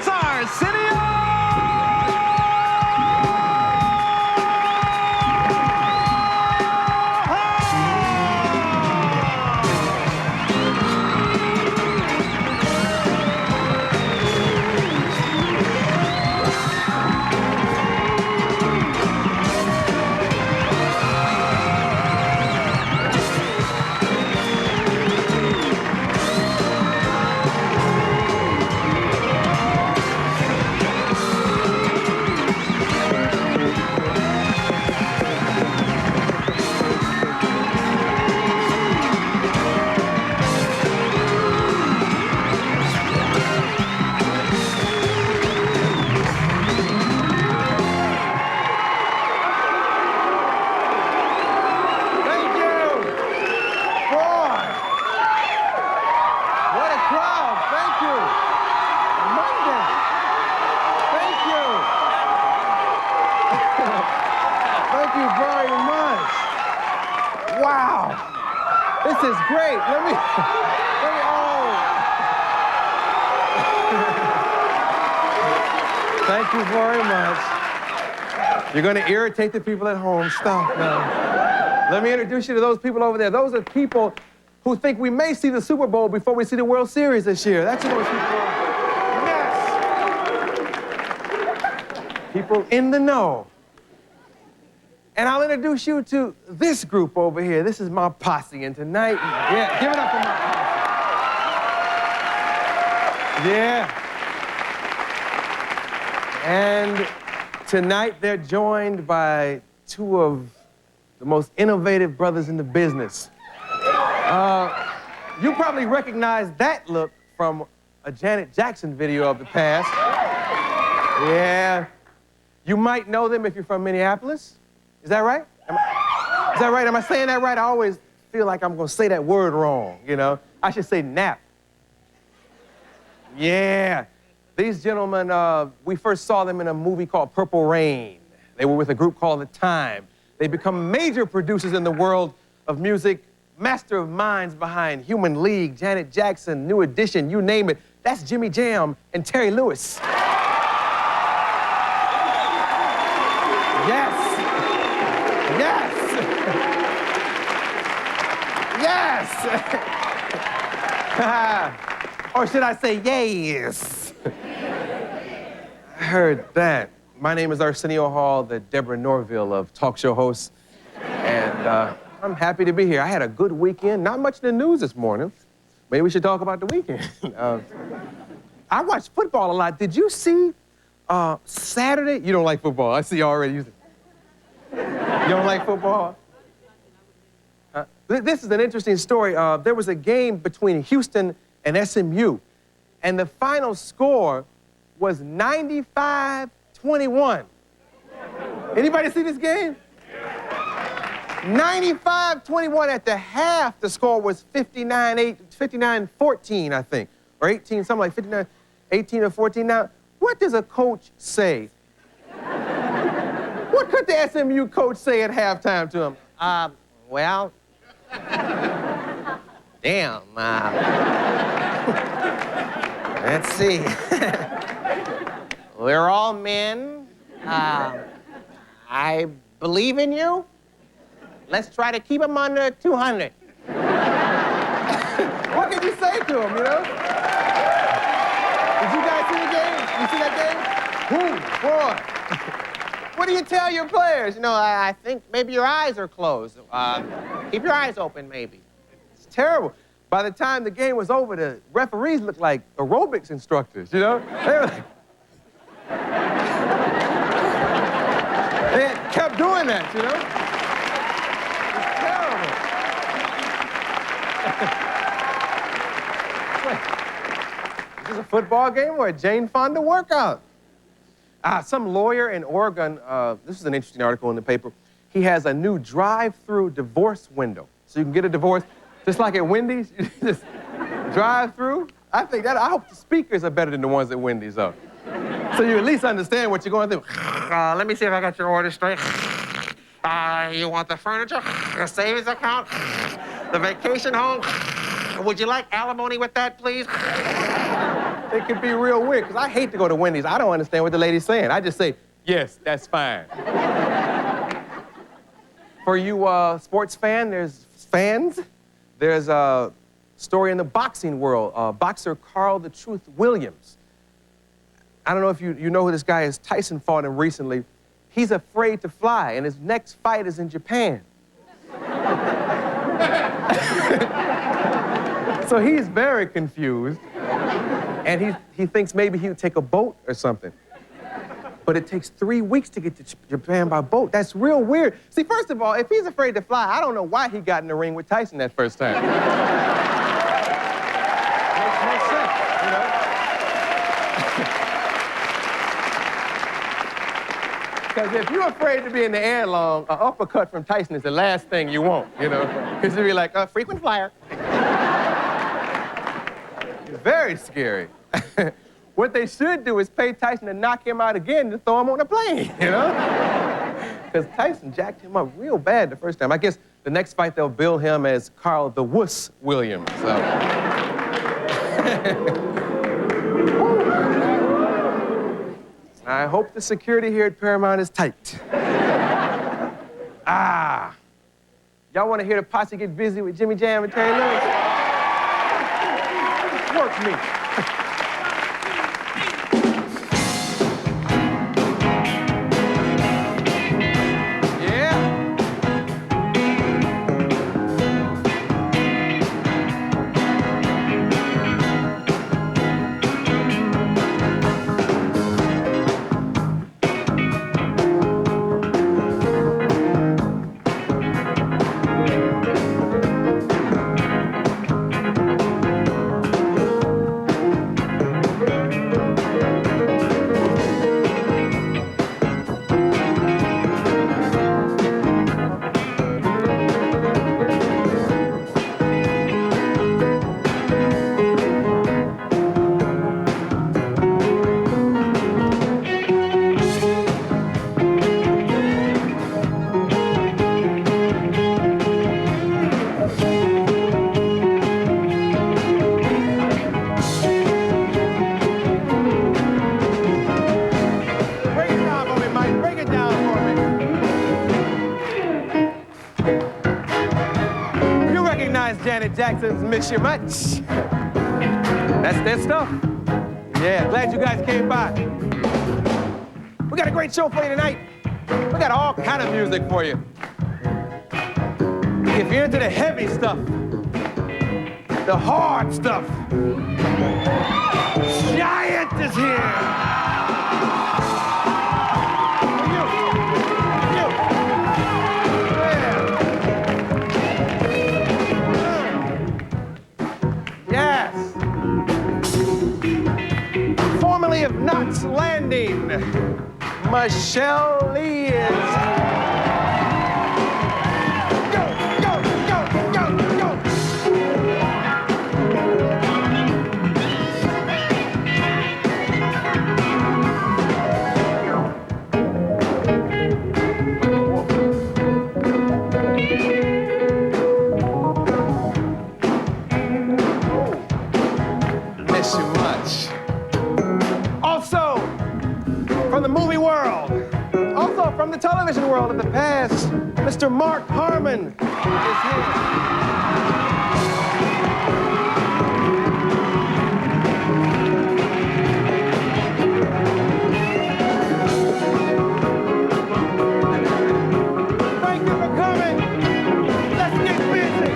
it's Arsenio! Wow, this is great. Let me Thank you very much. You're gonna irritate the people at home. Stop now. Let me introduce you to those people over there. Those are people who think we may see the Super Bowl before we see the World Series this year. That's who those people are. Yes. People in the know. And I'll introduce you to this group over here. This is my posse, and tonight, yeah, give it up for my posse. Yeah. And tonight, they're joined by two of the most innovative brothers in the business. You probably recognize that look from a Janet Jackson video of the past. Yeah. You might know them if you're from Minneapolis. Is that right? Is that right? Am I saying that right? I always feel like I'm gonna say that word wrong, you know? I should say nap. Yeah. These gentlemen, we first saw them in a movie called Purple Rain. They were with a group called The Time. They become major producers in the world of music, master of minds behind Human League, Janet Jackson, New Edition, you name it. That's Jimmy Jam and Terry Lewis. Yes. Yes! Yes! Or should I say yes? I heard that. My name is Arsenio Hall, the Deborah Norville of talk show hosts, and I'm happy to be here. I had a good weekend. Not much in the news this morning. Maybe we should talk about the weekend. I watch football a lot. Did you see Saturday? You don't like football. I see you already. You don't like football? This is an interesting story. There was a game between Houston and SMU, and the final score was 95-21. Anybody see this game? 95-21 at the half. The score was 59-14, I think, or 18, something like 59, 18 or 14. Now, what does a coach say? What could the SMU coach say at halftime to him? Well, damn, let's see. We're all men. I believe in you. Let's try to keep them under 200. What can you say to him, you know? Did you guys see the game? You see that game? Boy. What do you tell your players? You know, I think maybe your eyes are closed. Keep your eyes open, maybe. It's terrible. By the time the game was over, the referees looked like aerobics instructors, you know? They were like... They kept doing that, you know? It's terrible. Is this a football game or a Jane Fonda workout? Some lawyer in Oregon, this is an interesting article in the paper, he has a new drive-through divorce window. So you can get a divorce, just like at Wendy's, you just drive through. I hope the speakers are better than the ones at Wendy's, though. So you at least understand what you're going through. Let me see if I got your order straight. You want the furniture, the savings account, the vacation home? Would you like alimony with that, please? It could be real weird, because I hate to go to Wendy's. I don't understand what the lady's saying. I just say, yes, that's fine. For you sports fans, there's a story in the boxing world. Boxer Carl the Truth Williams. I don't know if you know who this guy is. Tyson fought him recently. He's afraid to fly, and his next fight is in Japan. So he's very confused, and he thinks maybe he would take a boat or something. But it takes 3 weeks to get to Japan by boat. That's real weird. See, first of all, if he's afraid to fly, I don't know why he got in the ring with Tyson that first time. Makes no sense, you know? Because if you're afraid to be in the air long, an uppercut from Tyson is the last thing you want, you know? Because you'll be like, a frequent flyer. Very scary. What they should do is pay Tyson to knock him out again and throw him on a plane, you know? Because Tyson jacked him up real bad the first time. I guess the next fight they'll bill him as Carl the Wuss Williams. So. I hope the security here at Paramount is tight. Y'all want to hear the posse get busy with Jimmy Jam and Terry Lewis? Work me. Janet Jackson's Miss You Much. That's their stuff. Yeah, glad you guys came by. We got a great show for you tonight. We got all kind of music for you. If you're into the heavy stuff, the hard stuff, Giant is here. Formerly of Knots Landing, Michele is. Go, go, go, go, go. Miss you much. From the movie world, also from the television world of the past, Mr. Mark Harmon is here. Thank you for coming. Let's get busy.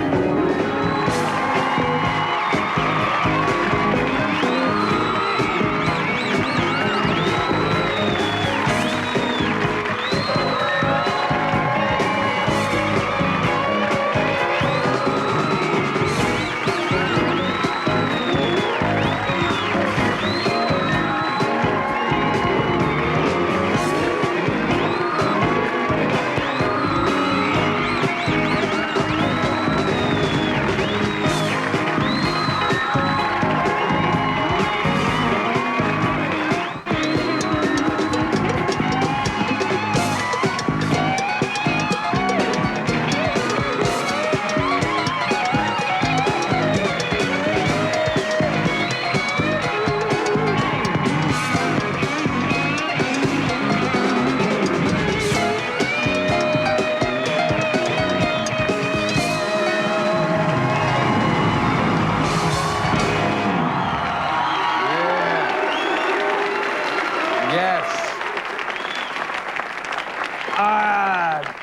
Yes.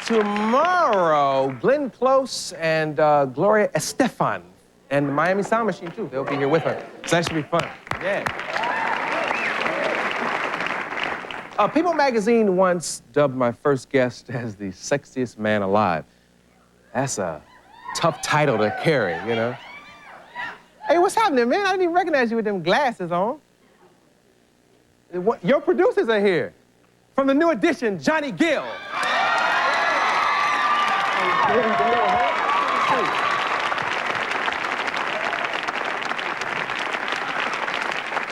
Tomorrow, Glenn Close and Gloria Estefan and the Miami Sound Machine, too. They'll be here with her. So that should be fun. Yeah. People magazine once dubbed my first guest as the sexiest man alive. That's a tough title to carry, you know? Hey, what's happening, man? I didn't even recognize you with them glasses on. Your producers are here. From the new edition, Johnny Gill.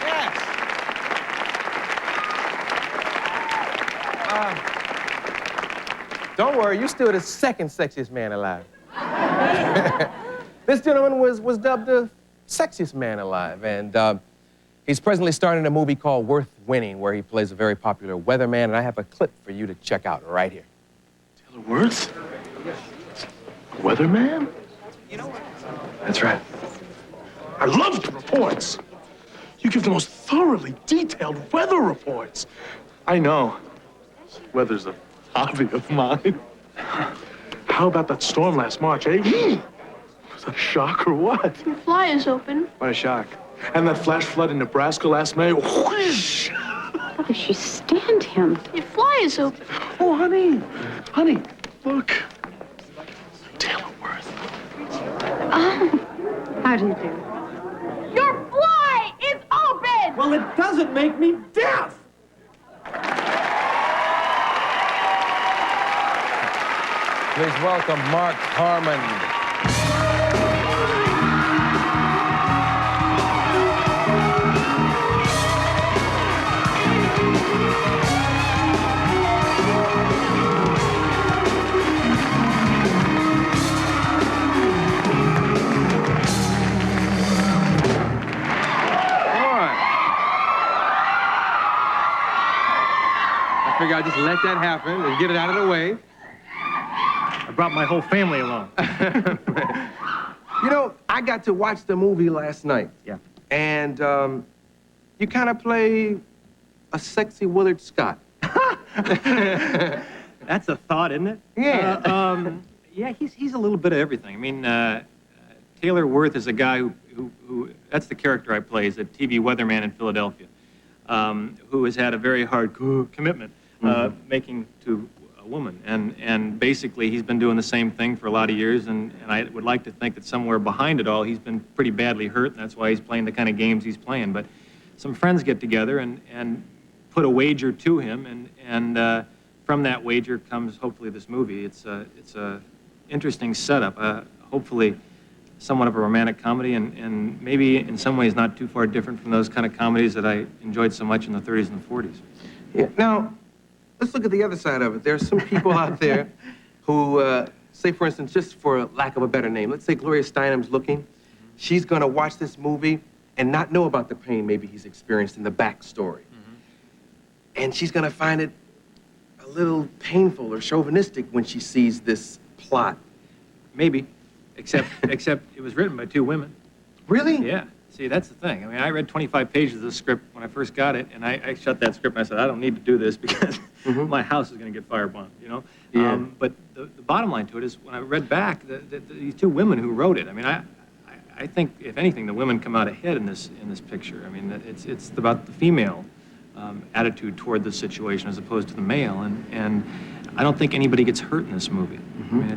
Yes. Don't worry, you're still the second sexiest man alive. This gentleman was dubbed the sexiest man alive, and he's presently starring in a movie called Worth Winning, where he plays a very popular weatherman, and I have a clip for you to check out right here. Taylor Worth? Weatherman? You know what? That's right. I love the reports. You give the most thoroughly detailed weather reports. I know. Weather's a hobby of mine. How about that storm last March, eh? Was that a shock or what? Your fly is open. What a shock. And that flash flood in Nebraska last May. Whoosh! How does she stand him? Your fly is open. Oh, honey. Honey, look. Taylor Worth. Oh, how do you do? Your fly is open! Well, it doesn't make me deaf! Please welcome Mark Harmon. I figure I'll just let that happen and get it out of the way. I brought my whole family along. You know, I got to watch the movie last night. Yeah. And you kind of play a sexy Willard Scott. That's a thought, isn't it? Yeah. Yeah, he's a little bit of everything. I mean, Taylor Worth is a guy who that's the character I play, is a TV weatherman in Philadelphia, who has had a very hard commitment making to a woman. And basically, he's been doing the same thing for a lot of years, and I would like to think that somewhere behind it all, he's been pretty badly hurt, and that's why he's playing the kind of games he's playing. But some friends get together and put a wager to him, and from that wager comes hopefully this movie. It's a interesting setup. Hopefully somewhat of a romantic comedy, and maybe in some ways not too far different from those kind of comedies that I enjoyed so much in the 30s and the 40s. Yeah. Now, let's look at the other side of it. There are some people out there who, say, for instance, just for lack of a better name, let's say Gloria Steinem's looking. She's going to watch this movie and not know about the pain maybe he's experienced in the backstory. And she's going to find it a little painful or chauvinistic when she sees this plot. Maybe, except it was written by two women. Really? Yeah. See, that's the thing. I mean, I read 25 pages of the script when I first got it, and I shut that script and I said, I don't need to do this because my house is going to get firebombed, you know? Yeah. But the bottom line to it is, when I read back, these two women who wrote it, I mean, I think, if anything, the women come out ahead in this picture. I mean, it's about the female attitude toward the situation as opposed to the male, and I don't think anybody gets hurt in this movie. I mean,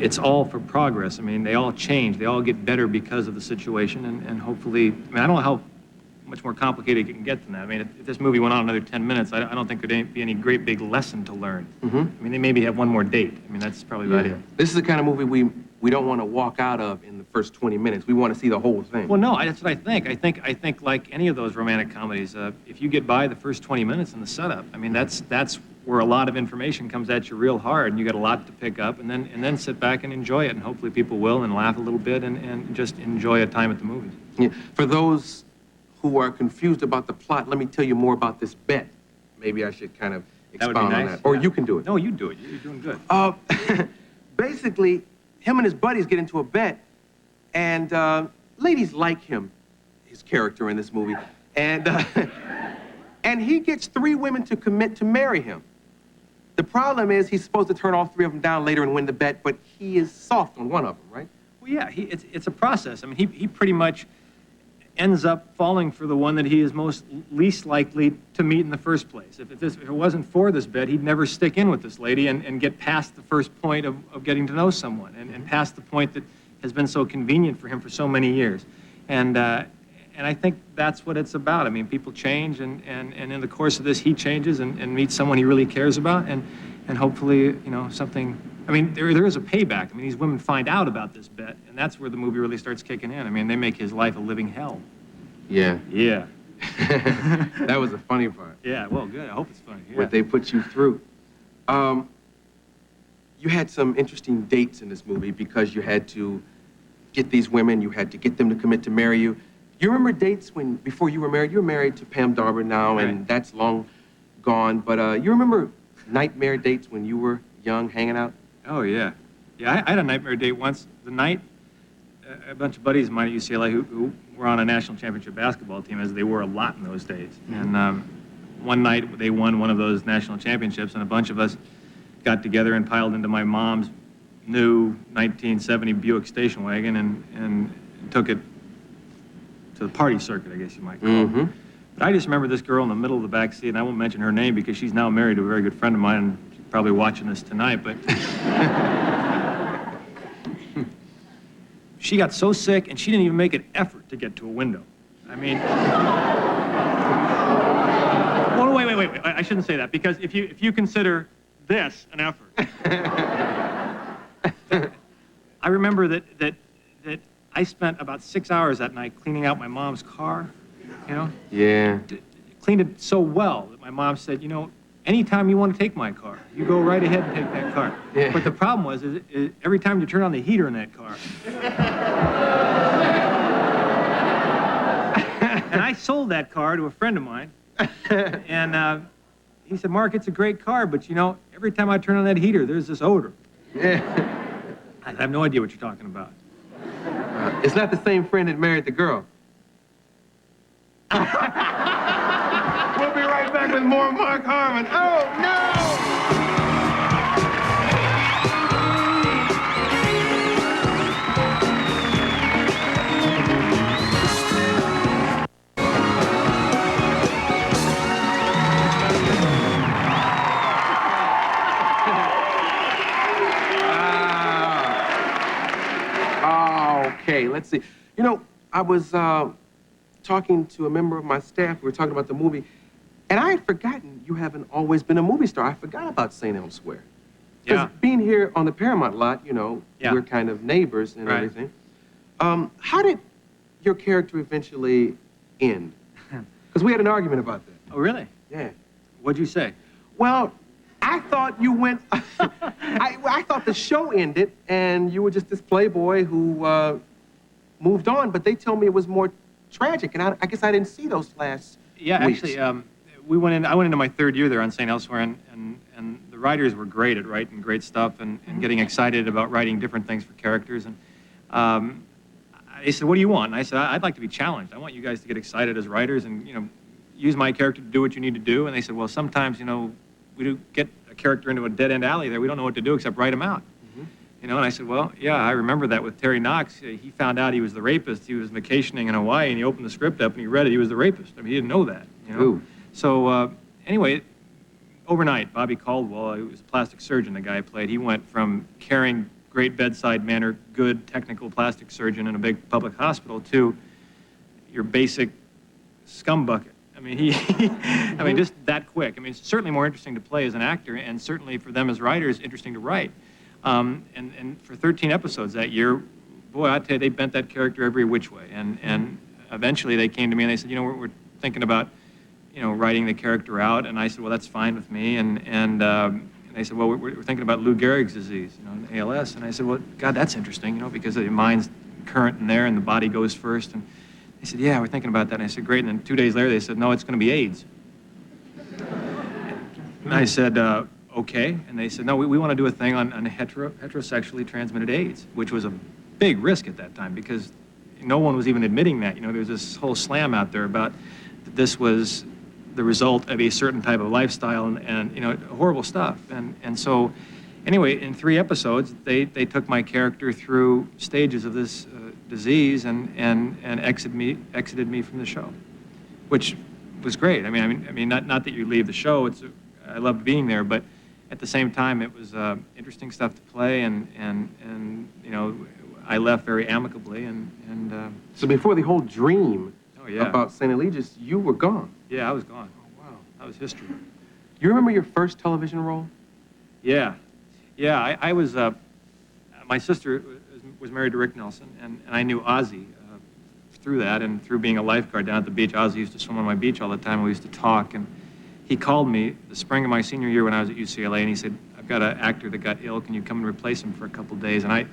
it's all for progress. I mean, they all change. They all get better because of the situation, and hopefully, I mean, I don't know how much more complicated it can get than that. I mean, if this movie went on another 10 minutes, I don't think there'd be any great big lesson to learn. I mean, they maybe have one more date. I mean, that's probably about it. This is the kind of movie we don't want to walk out of in the first 20 minutes. We want to see the whole thing. Well, no, that's what I think. I think like any of those romantic comedies, if you get by the first 20 minutes in the setup, I mean, that's where a lot of information comes at you real hard, and you got a lot to pick up, and then sit back and enjoy it, and hopefully people will, and laugh a little bit, and just enjoy a time at the movies. Yeah. For those who are confused about the plot, let me tell you more about this bet. Maybe I should kind of expound on that. Or you can do it. No, you do it. You're doing good. Basically, him and his buddies get into a bet, and ladies like him, his character in this movie, and And he gets 3 women to commit to marry him. The problem is he's supposed to turn all 3 of them down later and win the bet, but he is soft on one of them, right? Well, yeah, it's a process. I mean, he pretty much ends up falling for the one that he is least likely to meet in the first place. If it wasn't for this bet, he'd never stick in with this lady and get past the first point of getting to know someone and past the point that has been so convenient for him for so many years. And I think that's what it's about. I mean, people change, and in the course of this, he changes and meets someone he really cares about, and hopefully, you know, something. I mean, there is a payback. I mean, these women find out about this bet, and that's where the movie really starts kicking in. I mean, they make his life a living hell. Yeah. Yeah. That was the funny part. Yeah, well, good. I hope it's funny. Yeah. What they put you through. You had some interesting dates in this movie because you had to get these women, you had to get them to commit to marry you. You remember dates when, before you were married? You were married to Pam Darby now, right. and that's long gone. But you remember nightmare dates when you were young, hanging out? Oh, yeah. Yeah, I had a nightmare date once. The night, a bunch of buddies of mine at UCLA who were on a national championship basketball team, as they were a lot in those days. Mm-hmm. And one night, they won one of those national championships, and a bunch of us got together and piled into my mom's new 1970 Buick station wagon and took it to the party circuit, I guess you might call Mm-hmm. it. But I just remember this girl in the middle of the back seat, and I won't mention her name because she's now married to a very good friend of mine, and she's probably watching this tonight, but she got so sick, and she didn't even make an effort to get to a window. I mean, well, wait. I shouldn't say that, because if you consider this an effort. I remember that I spent about 6 hours that night cleaning out my mom's car, you know? Yeah. Cleaned it so well that my mom said, you know, anytime you want to take my car, you go right ahead and take that car. Yeah. But the problem was, is every time you turn on the heater in that car. And I sold that car to a friend of mine, and he said, Mark, it's a great car, but you know, every time I turn on that heater, there's this odor. Yeah. I have no idea what you're talking about. It's not the same friend that married the girl. We'll be right back with more Mark Harmon. Oh, no! Okay, let's see. You know, I was talking to a member of my staff. We were talking about the movie, and I had forgotten you haven't always been a movie star. I forgot about St. Elsewhere. Yeah. Being here on the Paramount lot, you know, Yeah. we're kind of neighbors and Right. everything. How did your character eventually end? Because we had an argument about that. Oh, really? Yeah. What'd you say? Well, I thought you went. I thought the show ended and you were just this playboy who moved on. But they told me it was more tragic, and I guess I didn't see those last Yeah, weeks. actually, I went into my 3rd year there on St. Elsewhere, and the writers were great at writing great stuff and getting excited about writing different things for characters. And they said, "What do you want?" And I said, "I'd like to be challenged. I want you guys to get excited as writers and, you know, use my character to do what you need to do." And they said, "Well, sometimes, you know, we do get a character into a dead-end alley there. We don't know what to do except write him out." You know, and I said, "Well, yeah, I remember that with Terry Knox. He found out he was the rapist. He was vacationing in Hawaii, and he opened the script up and he read it. He was the rapist. I mean, he didn't know that, you know." Ooh. So anyway, overnight, Bobby Caldwell, he was a plastic surgeon, the guy I played. He went from caring, great bedside manner, good technical plastic surgeon in a big public hospital to your basic scum bucket. I mean, I mean, just that quick. I mean, it's certainly more interesting to play as an actor, and certainly for them as writers, interesting to write. And for 13 episodes that year, boy, I tell you, they bent that character every which way. And eventually they came to me and they said, "You know, we're thinking about, you know, writing the character out." And I said, "Well, that's fine with me." And they said, "Well, we're thinking about Lou Gehrig's disease, you know, ALS." And I said, "Well, God, that's interesting, you know, because the mind's current in there and the body goes first." And they said, "Yeah, we're thinking about that." And I said, "Great." And then 2 days later, they said, "No, it's going to be AIDS." And I said, "Okay." And they said, "No, we want to do a thing on heterosexually transmitted AIDS," which was a big risk at that time because no one was even admitting that. You know, there was this whole slam out there about that this the result of a certain type of lifestyle and you know, horrible stuff. And so, anyway, in 3 episodes, they took my character through stages of this disease and exited me from the show, which was great. I mean, not that you leave the show. I loved being there, but at the same time, it was interesting stuff to play, and you know, I left very amicably, and So before the whole dream yeah. about St. Allegiance, you were gone. Yeah, I was gone. Oh, wow. That was history. You remember your first television role? Yeah. Yeah, I was, my sister was married to Rick Nelson, and I knew Ozzy through that, and through being a lifeguard down at the beach. Ozzy used to swim on my beach all the time, we used to talk, and he called me the spring of my senior year when I was at UCLA, and he said, I've got an actor that got ill, can you come and replace him for a couple days? And I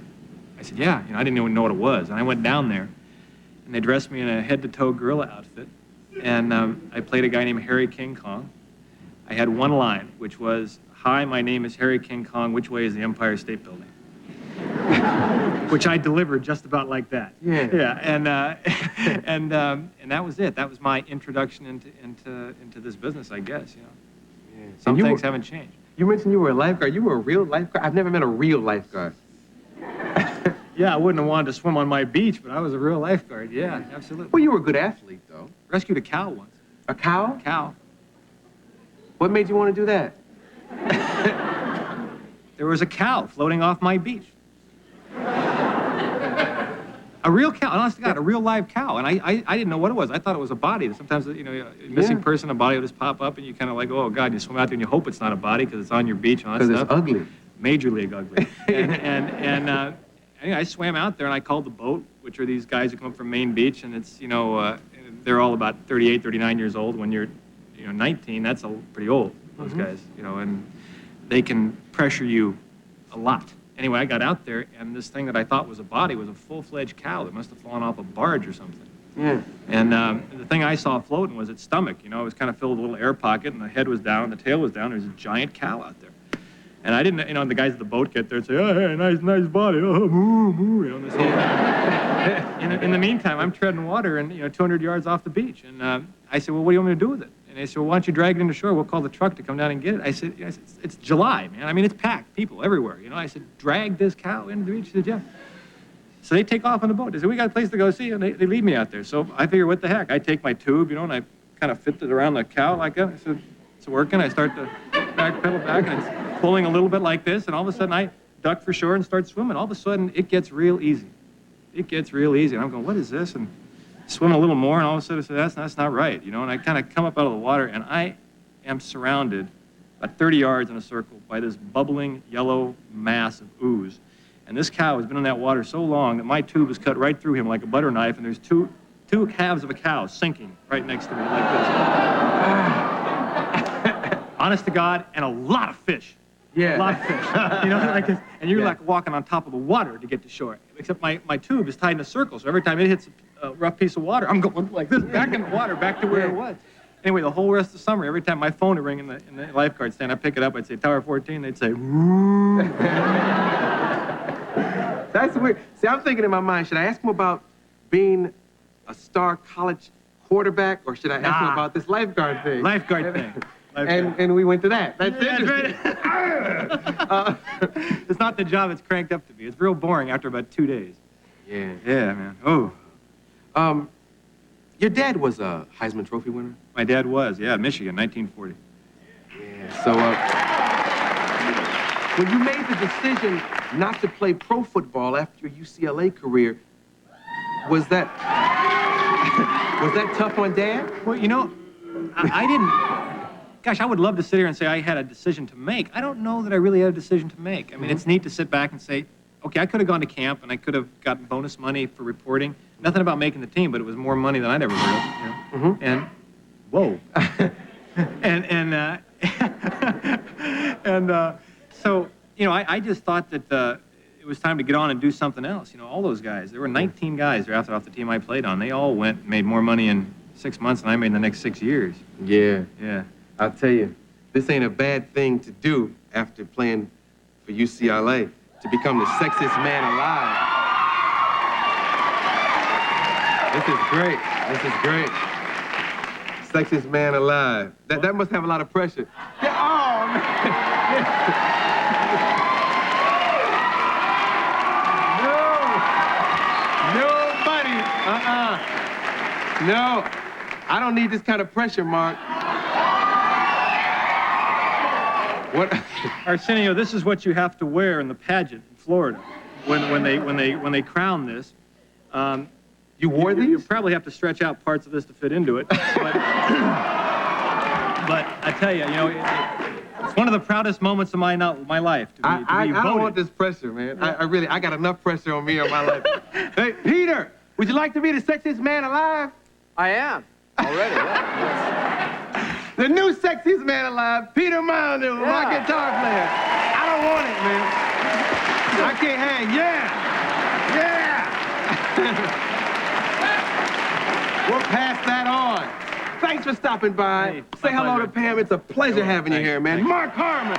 said, yeah, you know, I didn't even know what it was, and I went down there, and they dressed me in a head-to-toe gorilla outfit, and I played a guy named Harry King Kong. I had one line, which was, hi, my name is Harry King Kong, which way is the Empire State Building? Which I delivered just about like that. Yeah. Yeah, and that was it. That was my introduction into this business, I guess, you know. Yeah. Some things haven't changed. You mentioned you were a lifeguard. You were a real lifeguard? I've never met a real lifeguard. Yeah, I wouldn't have wanted to swim on my beach, but I was a real lifeguard. Yeah, absolutely. Well, you were a good athlete, though. Rescued a cow once. A cow? Cow. What made you want to do that? There was a cow floating off my beach. A real cow, honest to God, a real live cow. And I didn't know what it was. I thought it was a body. Sometimes, you know, a missing person, a body will just pop up, and you kind of like, oh, God, you swim out there and you hope it's not a body because it's on your beach and all that stuff. Because it's ugly. Major league ugly. Anyway, I swam out there and I called the boat, which are these guys who come up from Main Beach, and it's, you know, they're all about 38, 39 years old. When you're, you know, 19, that's pretty old, those guys, you know, and they can pressure you a lot. Anyway, I got out there, and this thing that I thought was a body was a full-fledged cow that must have fallen off a barge or something. Yeah. And the thing I saw floating was its stomach. You know, it was kind of filled with a little air pocket, and the head was down, the tail was down. There was a giant cow out there. And I didn't, you know, the guys at the boat get there and say, oh, hey, nice body, oh, moo, moo, you know, this whole in the meantime, I'm treading water and, you know, 200 yards off the beach. And I said, well, what do you want me to do with it? And they said, well, why don't you drag it into shore? We'll call the truck to come down and get it. I said, it's July, man. I mean, it's packed, people everywhere. You know, I said, drag this cow into the beach. He said, yeah. So they take off on the boat. They said, we got a place to go see, and they leave me out there. So I figure, what the heck? I take my tube, you know, and I kind of fit it around the cow like that. I said, it's working. I start to pedal back, and it's pulling a little bit like this, and all of a sudden I duck for shore and start swimming. All of a sudden, it gets real easy. It gets real easy. And I'm going, what is this? And swim a little more, and all of a sudden I said, that's not right, you know? And I kind of come up out of the water, and I am surrounded about 30 yards in a circle by this bubbling yellow mass of ooze. And this cow has been in that water so long that my tube is cut right through him like a butter knife, and there's two halves of a cow sinking right next to me like this. Honest to God, and a lot of fish. Yeah. A lot of fish. You know, like this, and you're like walking on top of the water to get to shore. Except my tube is tied in a circle, so every time it hits a rough piece of water, I'm going like this, back in the water, back to where it was. Anyway, the whole rest of the summer, every time my phone would ring in the lifeguard stand, I'd pick it up, I'd say, Tower 14, they'd say, woo. That's weird. See, I'm thinking in my mind, should I ask him about being a star college quarterback, or should I ask him about this lifeguard thing? Lifeguard thing. And we went to that. That's interesting. It's not the job it's cranked up to be. It's real boring after about 2 days. Yeah. Yeah, man. Oh. Your dad was a Heisman Trophy winner? My dad was, yeah, Michigan, 1940. Yeah. So, when you made the decision not to play pro football after your UCLA career, was that tough on Dad? Well, you know, I didn't. Gosh, I would love to sit here and say I had a decision to make. I don't know that I really had a decision to make. I mean, it's neat to sit back and say, okay, I could have gone to camp and I could have gotten bonus money for reporting. Nothing about making the team, but it was more money than I'd ever heard. You know? And whoa, so you know, I just thought that it was time to get on and do something else. You know, all those guys. There were 19 guys drafted off the team I played on. They all went and made more money in 6 months than I made in the next 6 years. Yeah. Yeah. I'll tell you, this ain't a bad thing to do after playing for UCLA, to become the sexiest man alive. This is great. This is great. Sexiest man alive. That must have a lot of pressure. Yeah, oh, man. No, I don't need this kind of pressure, Mark. What? Arsenio, this is what you have to wear in the pageant in Florida when they crown this. You wore these? You probably have to stretch out parts of this to fit into it. But I tell you, it's one of the proudest moments of my life to be I voted. don't want this pressure, man. Yeah. I got enough pressure on me in my life. Hey, Peter, would you like to be the sexiest man alive? I am. Already, yeah. The new sexiest man alive, Peter Mountain, my guitar player. I don't want it, man. I can't hang. Yeah. We'll pass that on. Thanks for stopping by. Hey, Say hello to Pam. It's a pleasure having you Thanks. here, man. Thanks. Mark Harmon.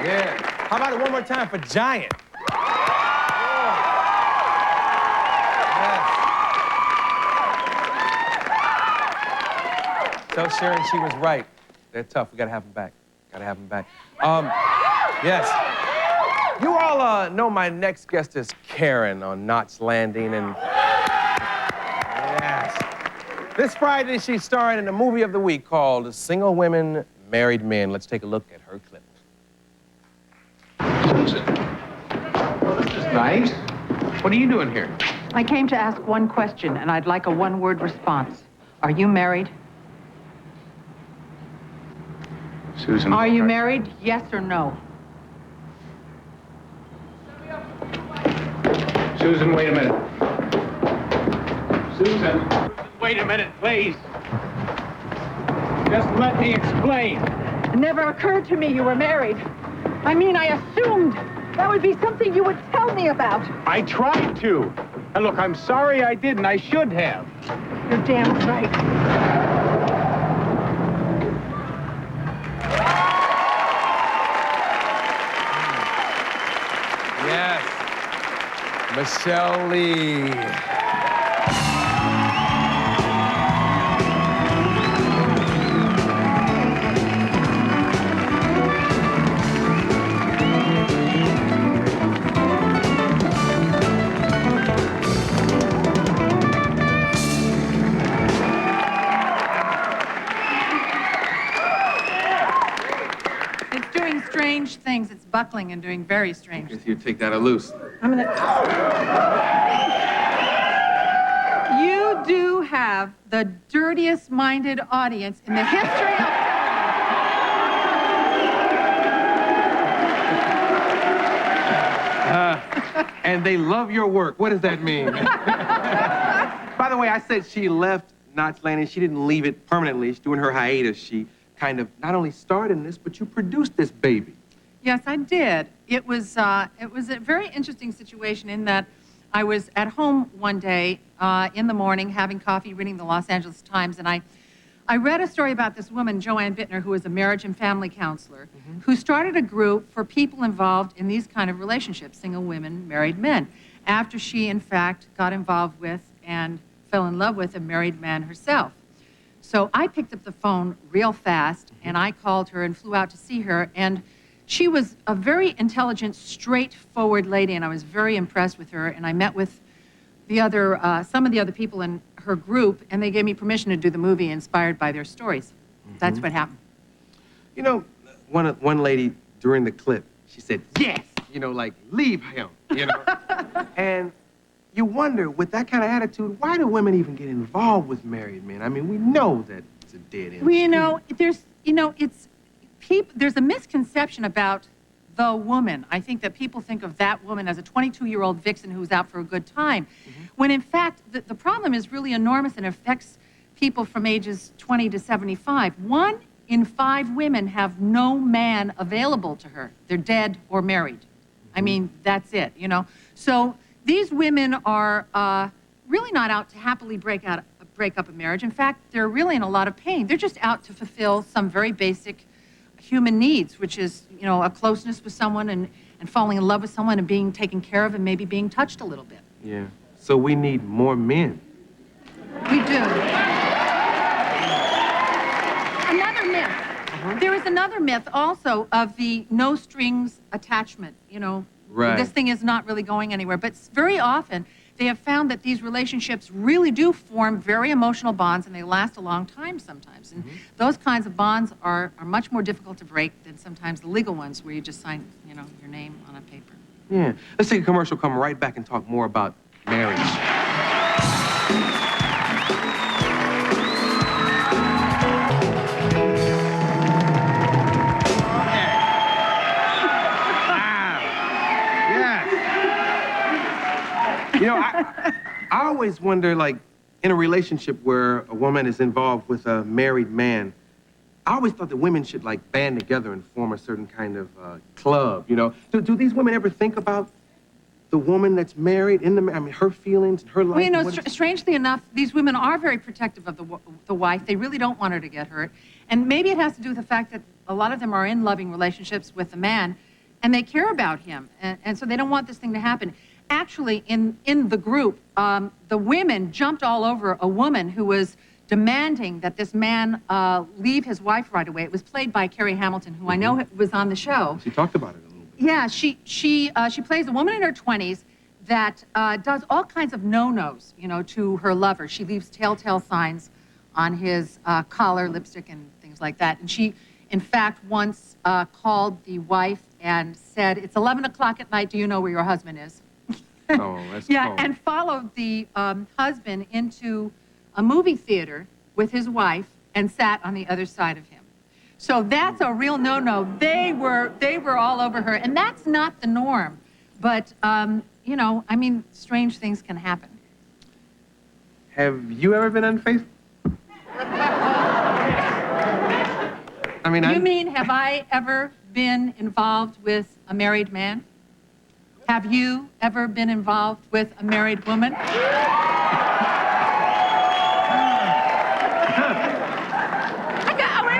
Yeah. How about it one more time for Giant? Yes. Tell Sharon she was right. They're tough. We gotta have them back. Gotta have them back. Yes. You all know my next guest is Karen on Knots Landing, and yes. This Friday, she's starring in a movie of the week called Single Women, Married Men. Let's take a look at her clip. Susan. Well, this is nice. What are you doing here? I came to ask one question, and I'd like a one-word response. Are you married? Susan. Are you married? Yes or no? Susan, wait a minute. Susan. Wait a minute, please. Just let me explain. It never occurred to me you were married. I mean, I assumed that would be something you would tell me about. I tried to. And look, I'm sorry I didn't. I should have. You're damn right. Yes. Michele Lee. It's doing strange things. It's buckling and doing very strange things. You take that loose. I'm gonna... You do have the dirtiest-minded audience in the history of... And they love your work. What does that mean? By the way, I said she left Knots Landing. She didn't leave it permanently. She's doing her hiatus. She kind of not only starred in this, but you produced this baby. Yes, I did. It was a very interesting situation in that I was at home one day in the morning having coffee, reading the Los Angeles Times, and I read a story about this woman, Joanne Bittner, who was a marriage and family counselor, who started a group for people involved in these kind of relationships, single women, married men, after she, in fact, got involved with and fell in love with a married man herself. So I picked up the phone real fast, and I called her and flew out to see her, and she was a very intelligent, straightforward lady, and I was very impressed with her, and I met with the other, some of the other people in her group, and they gave me permission to do the movie inspired by their stories. That's what happened. You know, one lady during the clip, she said, yes, you know, like, leave him, you know? And you wonder, with that kind of attitude, why do women even get involved with married men? I mean, we know that it's a dead end. Well, there's a misconception about the woman. I think that people think of that woman as a 22-year-old vixen who's out for a good time, when in fact, the problem is really enormous and affects people from ages 20 to 75. 1 in 5 women have no man available to her. They're dead or married. I mean, that's it, you know? So these women are really not out to happily break up a marriage. In fact, they're really in a lot of pain. They're just out to fulfill some very basic human needs, which is, you know, a closeness with someone and falling in love with someone and being taken care of and maybe being touched a little bit. Yeah. So we need more men. We do. Another myth. There is another myth also of the no strings attachment, you know. Right. This thing is not really going anywhere. But very often, they have found that these relationships really do form very emotional bonds, and they last a long time sometimes. And those kinds of bonds are much more difficult to break than sometimes the legal ones where you just sign, you know, your name on a paper. Yeah. Let's take a commercial, come right back and talk more about marriage. You know, I always wonder, like, in a relationship where a woman is involved with a married man, I always thought that women should, like, band together and form a certain kind of club, you know? Do these women ever think about the woman that's married, I mean, her feelings and her life? Well, you know, strangely enough, these women are very protective of the wife. They really don't want her to get hurt. And maybe it has to do with the fact that a lot of them are in loving relationships with the man, and they care about him, and so they don't want this thing to happen. Actually, in the group, the women jumped all over a woman who was demanding that this man leave his wife right away. It was played by Carrie Hamilton, who I know was on the show. She talked about it a little bit. Yeah, she plays a woman in her 20s that does all kinds of no-nos, you know, to her lover. She leaves telltale signs on his collar, lipstick, and things like that. And she, in fact, once called the wife and said, "It's 11 o'clock at night. Do you know where your husband is?" Oh, that's yeah, cold. and followed the husband into a movie theater with his wife and sat on the other side of him. So that's a real no-no. They were all over her, and that's not the norm. But you know, I mean, strange things can happen. Have you ever been unfaithful? I mean, You mean, have I ever been involved with a married man? Have you ever been involved with a married woman? Wait a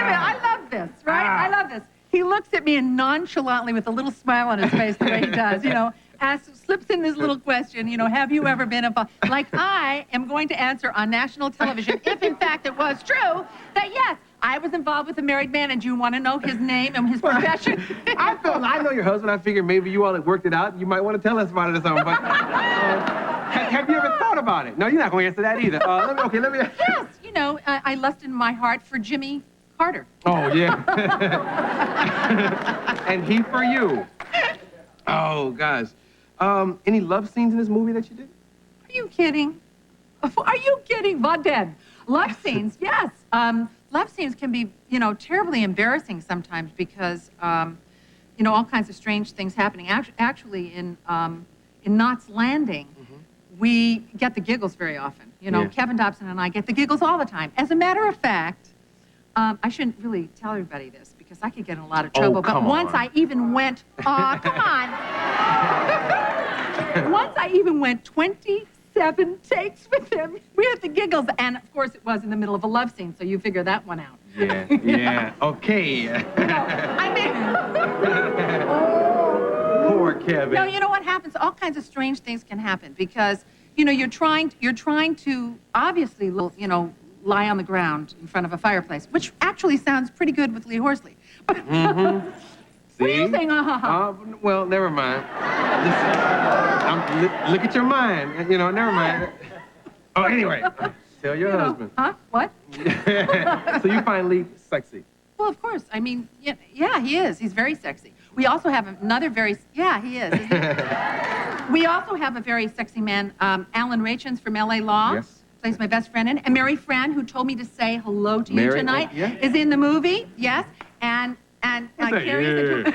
minute, I love this, right? I love this. He looks at me and nonchalantly, with a little smile on his face, the way he does, you know, slips in this little question, you know, have you ever been involved? Like I am going to answer on national television, if in fact it was true, that yes, I was involved with a married man, and do you want to know his name and his profession? I know your husband. I figured maybe you all had worked it out. You might want to tell us about it or something. But have you ever thought about it? No, you're not going to answer that either. Let me. Yes, you know, I lusted in my heart for Jimmy Carter. Oh, yeah. And he for you. Oh, gosh. Any love scenes in this movie that you did? Are you kidding? Are you kidding? Vad dead. Love scenes, yes. Love scenes can be, you know, terribly embarrassing sometimes because, you know, all kinds of strange things happening. Actually, in Knots Landing, we get the giggles very often. You know, Yeah. Kevin Dobson and I get the giggles all the time. As a matter of fact, I shouldn't really tell everybody this because I could get in a lot of trouble. But once I even went, come on. Once I even went 27 takes with him. We had the giggles, and of course it was in the middle of a love scene, so you figure that one out. Yeah, yeah. Okay. You know, I mean, Poor Kevin. no, you know what happens? All kinds of strange things can happen because, you know, you're trying to obviously, you know, lie on the ground in front of a fireplace, which actually sounds pretty good with Lee Horsley. But what are you saying? Well, never mind. Look at your mind. You know, never mind. Oh, anyway, tell your husband. Huh? What? So you find Lee sexy? Well, of course. I mean, yeah, he is. He's very sexy. We also have another he is. Isn't he? We also have a very sexy man, Alan Richardson from LA Law. Yes. Plays my best friend in. And Mary Fran, who told me to say hello to you Mary, tonight, yeah. is in the movie. Yes. And What's that? Carrie said,